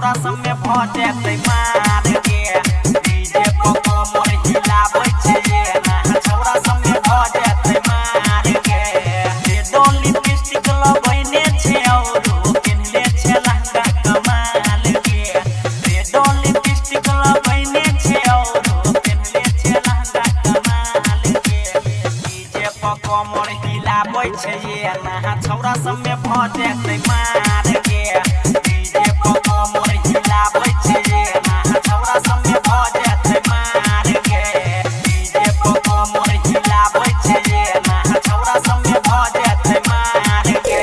छौरा सब में भजे ते मार के डीजे पको मोर हिलाबै छै ना छौरा सब में भजे ते मार के रे डोली लिपस्टिक लगैने छै औरो किनले छै लहंगा कमाल के रे डोली लिपस्टिक लगैने छै औरो किनले छै लहंगा कमाल के डीजे पको मोर हिलाबै छै ना छौरा सब में भजे ते मार के डीजे पको मोर हिलाबै छै ना छौरा सब में भजे ते मार के डीजे पको मोर हिलाबै छै ना छौरा सब में भजे ते मार के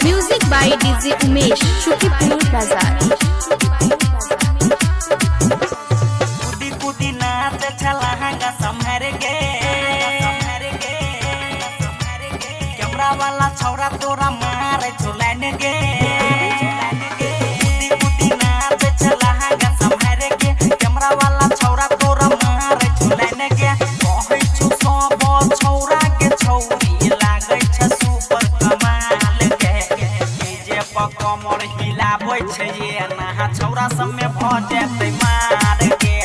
music by DJ Umesh Shukipur Bazar. कुदी कुदी नाच छलहंगा संभर के कैमरा वाला छौरा तोरा मारे झुलाइन गे कुदी कुदी नाच छलहंगा संभर के कैमरा वाला छौरा तोरा मारे झुलाइन गे कहै छु सब छौरा के छौरी लागै छ सुपर कमाल के डीजे पको मोर हिलाबै छै ना छौरा सब में भजे ते मार के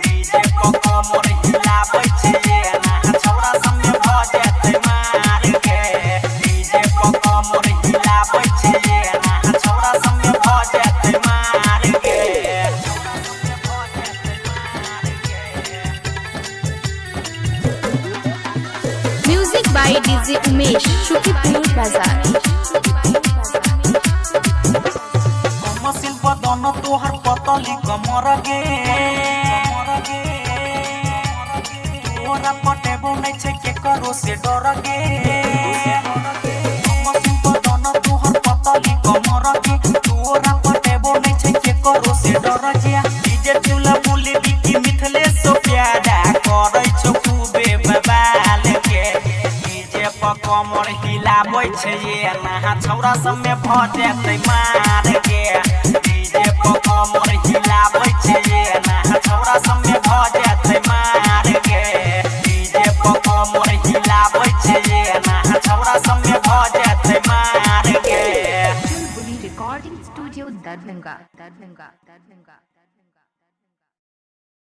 डीजे पको मोर हिलाबै छै ना छौरा सब में भजे ते मार के डीजे पको मोर हिलाबै छै ना छौरा सब में भजे ते मार के music by DJ Umesh Shukipur Bazar. मसिल बदन तोहर पतली कमर गे तोरा पटेबो नै छै के करो से डर गे मसिल बदन तोहर पतली कमर गे तोरा पटेबो नै छै के करो से डर गे डीजे चुला बुली बिकी मिथले सो प्यारा करै छौ खूबे बबाल के डीजे पको मोर हिलाबै छै ना छौरा सब में भजे ते मार के डीजे पको मोर हिलाबै छै ना छौरा सब में भजे ते मार के डीजे पको मोर हिलाबै छै ना छौरा सब में भजे ते मार के रिकॉर्डिंग स्टूडियो दरभंगा।